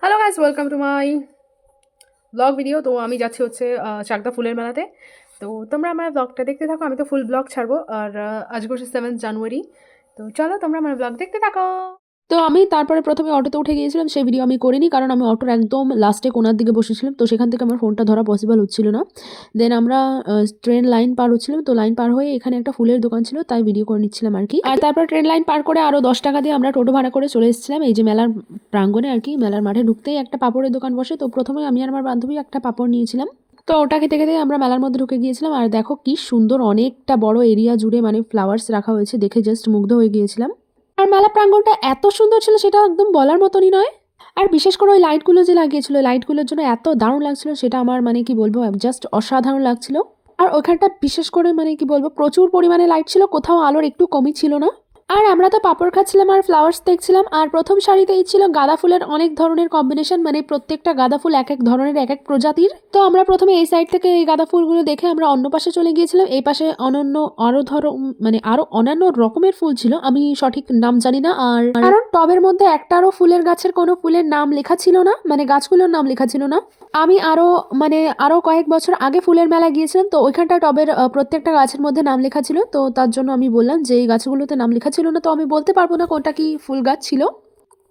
Hello guys, welcome to my blog video. তো আমি যাচ্ছি হচ্ছে চাকদা ফুলের মেলাতে। তো তোমরা আমার ব্লগটা দেখতে থাকো। আমি তো ফুল ব্লগ ছাড়বো। আর আজকে হচ্ছে 7 জানুয়ারি। তো চলো তোমরা আমার ব্লগ দেখতে থাকো। তো আমি তারপরে প্রথমে অটোতে উঠে গিয়েছিলাম, সেই ভিডিও আমি করিনি কারণ আমি অটোর একদম লাস্টে কোনার দিকে বসেছিলাম। তো সেখান থেকে আমার ফোনটা ধরা পসিবল হচ্ছিল না। দেন আমরা ট্রেন লাইন পার হচ্ছিলাম। তো লাইন পার হয়ে এখানে একটা ফুলের দোকান ছিল, তাই ভিডিও করে নিচ্ছিলাম আর কি। আর তারপর ট্রেন লাইন পার করে আরও 10 টাকা দিয়ে আমরা টোটো ভাড়া করে চলে এসেছিলাম এই যে মেলার প্রাঙ্গণে আর কি। মেলার মাঠে ঢুকতেই একটা পাপড়ের দোকান বসে। তো প্রথমে আমি আর আমার বান্ধবী একটা পাপড় নিয়েছিলাম। তো ওটা খেতে খেতে আমরা মেলার মধ্যে ঢুকে গিয়েছিলাম। আর দেখো কি সুন্দর, অনেকটা বড় এরিয়া জুড়ে মানে ফ্লাওয়ার্স রাখা হয়েছে, দেখে জাস্ট মুগ্ধ হয়ে গিয়েছিলাম। আর মেলা প্রাঙ্গণটা এত সুন্দর ছিল সেটা একদম বলার মতনই নয়। আর বিশেষ করে ওই লাইটগুলো যে লাগিয়েছিল, লাইটগুলোর জন্য এত দারুণ লাগছিল, সেটা আমার মানে কি বলবো, জাস্ট অসাধারণ লাগছিল। আর ওখানটা বিশেষ করে মানে কি বলবো, প্রচুর পরিমাণে লাইট ছিল, কোথাও আলোর একটু কমই ছিল না। আর আমরা তো পাপড় খাচ্ছিলাম আর ফ্লাওয়ার্স দেখছিলাম। আর প্রথম সারিতেই ছিল গাঁদা ফুলের অনেক ধরনের কম্বিনেশন, মানে প্রত্যেকটা গাঁদা ফুল এক এক ধরনের, এক এক প্রজাতির। তো আমরা প্রথমে এই সাইড থেকে এই গাঁদা ফুলগুলো দেখে আমরা অন্য পাশে চলে গিয়েছিলাম। এই পাশে অনন্য আরো মানে আরো অন্যান্য রকমের ফুল ছিল, আমি সঠিক নাম জানি না। আর কারণ টবের মধ্যে একটারও ফুলের গাছের কোনো ফুলের নাম লেখা ছিল না, মানে গাছগুলোর নাম লেখা ছিল না। আমি আরো কয়েক বছর আগে ফুলের মেলায় গিয়েছিলাম, তো ওইখানটা টবের প্রত্যেকটা গাছের মধ্যে নাম লেখা ছিল। তো তার জন্য আমি বললাম যে এই গাছগুলোতে নাম লেখা ছিল না, তো আমি বলতে পারবো না কোনটা কি ফুল গাছ ছিল।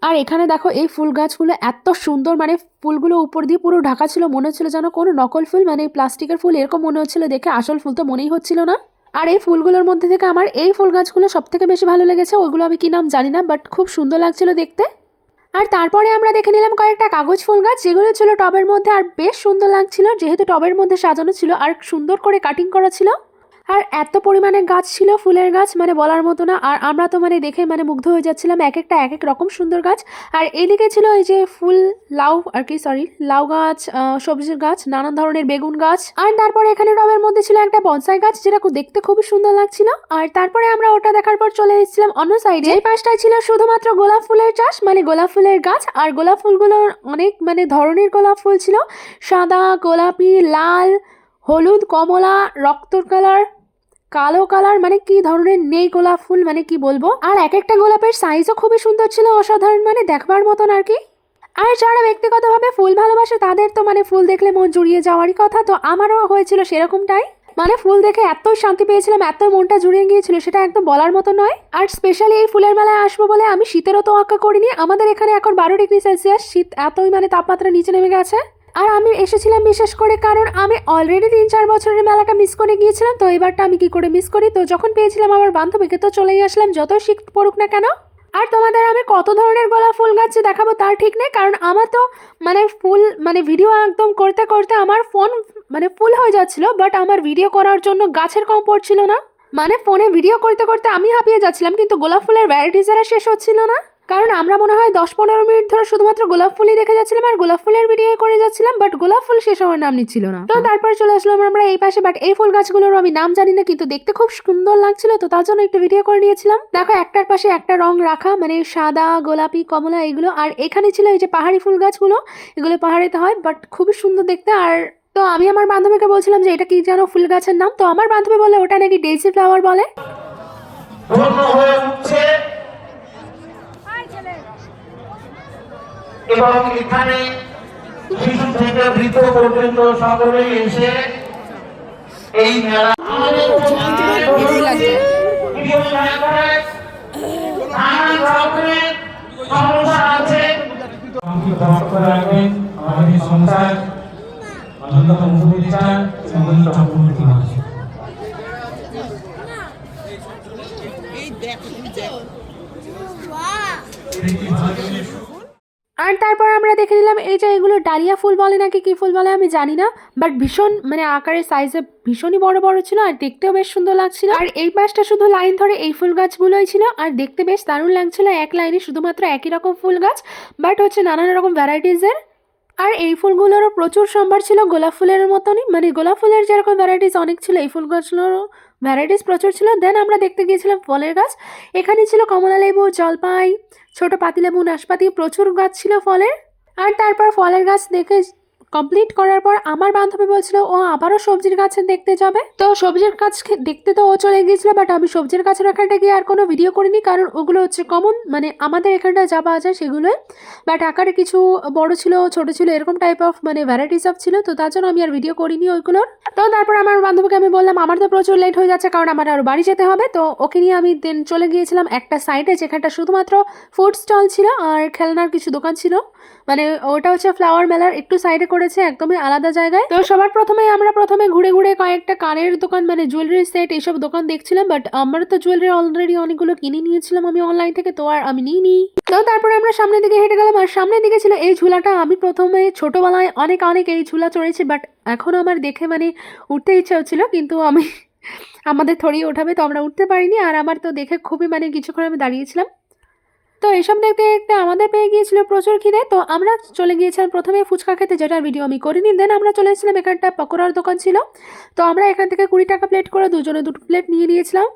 আর এখানে দেখো এই ফুল গাছগুলো এত সুন্দর, মানে ফুলগুলো উপর দিয়ে পুরো ঢাকা ছিল, মনে হচ্ছিল যেন কোনো নকল ফুল, মানে প্লাস্টিকের ফুল এরকম মনে হচ্ছিল দেখে, আসল ফুল তো মনেই হচ্ছিল না। আর এই ফুলগুলোর মধ্যে থেকে আমার এই ফুল গাছগুলো সব থেকে বেশি ভালো লেগেছে। ওইগুলো আমি কি নাম জানি না, বাট খুব সুন্দর লাগছিল দেখতে। আর তারপরে আমরা দেখে নিলাম কয়েকটা কাগজ ফুল গাছ, যেগুলো ছিল টবের মধ্যে, আর বেশ সুন্দর লাগছিল যেহেতু টবের মধ্যে সাজানো ছিল আর সুন্দর করে কাটিং করা ছিল। আর এত পরিমাণে গাছ ছিল ফুলের গাছ, মানে বলার মতো না। আর আমরা তো মানে দেখে মানে মুগ্ধ হয়ে যাচ্ছিলাম, এক একটা এক এক রকম সুন্দর গাছ। আর এদিকে ছিল এই যে ফুল লাউ আর কি, সরি লাউ গাছ, সবজির গাছ, নানান ধরনের বেগুন গাছ। আর তারপরে এখানে টবের মধ্যে ছিল একটা বনসাই গাছ, যেটা দেখতে খুবই সুন্দর লাগছিল। আর তারপরে আমরা ওটা দেখার পর চলে এসেছিলাম অন্য সাইডে। এই পাশটায় ছিল শুধুমাত্র গোলাপ ফুলের চাষ, মানে গোলাপ ফুলের গাছ। আর গোলাপ ফুলগুলোর অনেক মানে ধরনের গোলাপ ফুল ছিল, সাদা, গোলাপি, লাল, হলুদ, কমলা, রক্ত কালার, কালো কালার, মানে কি ধরনের নেই গোলাপ ফুল, মানে কি বলবো। আর এক একটা গোলাপের সাইজও খুবই সুন্দর ছিল, অসাধারণ, মানে দেখবার মতন আর কি। আর যারা ব্যক্তিগতভাবে ফুল ভালোবাসে তাদের তো মানে ফুল দেখলে মন জুড়িয়ে যাওয়ারই কথা। তো আমারও হয়েছিল সেরকমটাই, মানে ফুল দেখে এতই শান্তি পেয়েছিলাম, এত মনটা জুড়িয়ে গিয়েছিল, সেটা একদম বলার মতো নয়। আর স্পেশালি এই ফুলের মেলায় আসবো বলে আমি শীতেরও তোয়াক্কা করিনি। আমাদের এখানে এখন 12 ডিগ্রি সেলসিয়াস শীত, এতই মানে তাপমাত্রা নিচে নেমে গেছে। আর আমি এসেছিলাম বিশেষ করে কারণ আমি অলরেডি 3-4 বছরের মেলাটা মিস করে গিয়েছিলাম। তো এবারটা আমি কি করে মিস করি, তো যখন পেয়েছিলাম আমার বান্ধবীকে তো চলেই আসলাম, যতই শীত পড়ুক না কেন। আর তোমাদের আমি কত ধরনের গোলাপ ফুল গাছ দেখাবো তার ঠিক নেই, কারণ আমার তো মানে ফুল মানে ভিডিও একদম করতে করতে আমার ফোন মানে ফুল হয়ে যাচ্ছিল, বাট আমার ভিডিও করার জন্য গাছের কম পড়ছিল না। মানে ফোনে ভিডিও করতে করতে আমি হাঁপিয়ে যাচ্ছিলাম, কিন্তু গোলাপ ফুলের ভ্যারাইটিস এরা শেষ হচ্ছিল না। কারণ আমরা মনে হয় 10-15 মিনিট ধরে শুধুমাত্র গোলাপ ফুলই দেখে যাচ্ছিলাম আর গোলাপ ফুলের ভিডিও করে যাচ্ছিলাম, বাট গোলাপ ফুল শেষ হওয়ার নাম নিচ্ছিল না। তো তারপরে চলে আসলাম আমরা এই পাশে, বাট এই ফুল গাছগুলোর আমি নাম জানি না, কিন্তু দেখতে খুব সুন্দর লাগছিল, তো তার জন্য একটু ভিডিও করে নিয়েছিলাম। দেখো একটার পাশে একটা রং রাখা, মানে সাদা, গোলাপি, কমলা এগুলো। আর এখানে ছিল এই যে পাহাড়ি ফুল গাছগুলো, এগুলো পাহাড়িতে হয়, বাট খুবই সুন্দর দেখতে। আর তো আমি আমার বান্ধবীকে বলছিলাম যে এটা কি যেন ফুল গাছের নাম, তো আমার বান্ধবী বলে ওটা নাকি ডেইজি ফ্লাওয়ার বলে। এবং এখানে শিশু থেকে বৃদ্ধ পর্যন্ত সকলেই এসে এই মেলা সমস্যা আছে আমাদের সংসার অন্যতম প্রতিষ্ঠান চক্রবর্তী মানুষ। আর তারপর আমরা দেখে নিলাম এই যে এগুলো ডালিয়া ফুল বলে নাকি কি ফুল বলে আমি জানি না, বাট ভীষণ মানে আকারের সাইজে ভীষণই বড় বড় ছিল, আর দেখতেও বেশ সুন্দর লাগছিল। আর এই পাশটা শুধু লাইন ধরে এই ফুল গাছগুলোই ছিল, আর দেখতে বেশ দারুণ লাগছিল, এক লাইনে শুধুমাত্র একই রকম ফুল গাছ, বাট হচ্ছে নানান রকম ভ্যারাইটিসের। আর এই ফুলগুলোরও প্রচুর সম্ভার ছিল গোলাপ ফুলের মতনই, মানে গোলাপ ফুলের যেরকম ভ্যারাইটিস অনেক ছিল, এই ফুল গাছগুলোরও ভ্যারাইটিস প্রচুর ছিল। দেন আমরা দেখতে গিয়েছিলাম ফলের গাছ, এখানে ছিল কমলা লেবু, জলপাই, ছোট পাতিলেবু, নাশপাতি, প্রচুর গাছ ছিল ফলের। আর তারপর ফলের গাছ দেখে কমপ্লিট করার পর আমার বান্ধবী বলছিল ও আবারও সবজির গাছ দেখতে যাবে। তো সবজির গাছ দেখতে তো ও চলে গিয়েছিল, বাট আমি সবজির গাছের এখানটা গিয়ে আর কোনো ভিডিও করিনি, কারণ ওগুলো হচ্ছে কমন, মানে আমাদের এখানটা যা পাওয়া যায় সেগুলোই, বাট আকারে কিছু বড় ছিল ছোট ছিল এরকম টাইপ অফ মানে ভ্যারাইটিস অফ ছিল, তো তার জন্য আমি আর ভিডিও করিনি ওইগুলোর। তো তারপর আমার বান্ধবীকে আমি বললাম আমার তো প্রচুর লেট হয়ে যাচ্ছে, কারণ আমার আরও বাড়ি যেতে হবে। তো ওকে নিয়ে আমি দেন চলে গিয়েছিলাম একটা সাইডে যেখানটা শুধুমাত্র ফুড স্টল ছিল আর খেলনার কিছু দোকান ছিল, মানে ওটা হচ্ছে ফ্লাওয়ার মেলার একটু সাইডে করেছে, একদমই আলাদা জায়গায়। তো সবার আমরা প্রথমে ঘুরে ঘুরে কয়েকটা কানের দোকান মানে জুয়েলারি সেট এইসব দোকান দেখছিলাম, বাট আমরা তো জুয়েলারি অলরেডি অনেকগুলো কিনে নিয়েছিলাম আমি অনলাইন থেকে, তো আর আমি নিইনি। তো তারপরে আমরা সামনের দিকে হেঁটে গেলাম, আর সামনের দিকে ছিল এই ঝুলাটা। আমি প্রথমে ছোটবেলায় অনেক অনেক এই ঝুলা চড়েছি, বাট এখন আমার দেখে মানে উঠতে ইচ্ছা হচ্ছিল, কিন্তু আমি আমাদের থরিয়ে ওঠাবে তো আমরা উঠতে পারিনি, আর আমার তো দেখে খুবই মানে কিছুক্ষণ আমি দাঁড়িয়েছিলাম। তো এসব দেখতে দেখতে আমাদের পেয়ে গিয়েছিল প্রচুর খিদে, তো আমরা চলে গিয়েছিলাম প্রথমে ফুচকা খেতে, যেটার ভিডিও আমি করিনি। দেন আমরা চলে এসেছিলাম এখানটা পকোড়ার দোকান ছিল, তো আমরা এখান থেকে 20 টাকা প্লেট করে দুজনে 2 প্লেট নিয়ে নিয়েছিলাম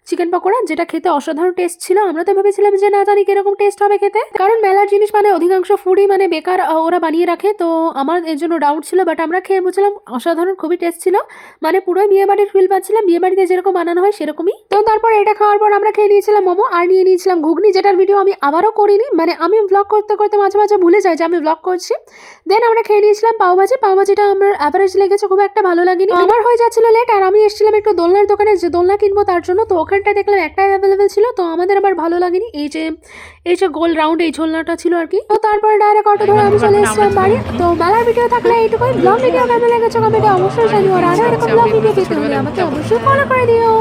চিকেন পকোড়া, যেটা খেতে অসাধারণ টেস্ট ছিল। আমরা তো ভেবেছিলাম যে না জানি কিরকম টেস্ট হবে খেতে, কারণ মেলার জিনিস মানে অধিকাংশ ফুডই মানে বেকার ওরা বানিয়ে রাখে, তো আমার এর জন্য ডাউট ছিল, বাট আমরা খেয়ে বুঝলাম অসাধারণ খুবই টেস্ট ছিল, মানে পুরোই বিয়ে বাড়ির ফিল পাচ্ছিলাম, বিয়ে বাড়িতে যেরকম বানানো হয় সেরকমই। তো তারপর এটা খাওয়ার পর আমরা খেয়ে নিয়েছিলাম মোমো, আর নিয়ে নিয়েছিলাম ঘুগনি, যেটার ভিডিও আমি আবারও করিনি, মানে আমি ব্লগ করতে করতে মাঝে মাঝে ভুলে যাই যে আমি ব্লগ করছি। দেন আমরা খেয়ে নিয়েছিলাম পাওভাজি। পাওভাজিটা আমার অ্যাভারেজ লেগেছে, খুব একটা ভালো লাগেনি। আমার হয়ে যাচ্ছিল লেট, আর আমি এসেছিলাম একটু দোলনার দোকানে, যে দোলনা কিনবো তার জন্য। তো ওখানটা দেখলাম একটাই অ্যাভেলেবেল ছিল, তো আমাদের আবার ভালো লাগেনি, এই যে গোল রাউন্ড এই ঝোলনাটা ছিল আর কি। তো তারপরে ডাইরেক্ট অটো ধরে আমি চলে এসেছিলাম বাড়ি। তো মেলার ভিডিও থাকলে এইটুকুই। ব্লগ ভিডিও কেমন লেগেছে কমেন্টে অবশ্যই জানিও, আর আরো এরকম ব্লগ ভিডিও পেতে হলে আমাকে অবশ্যই ফলো করে দিও।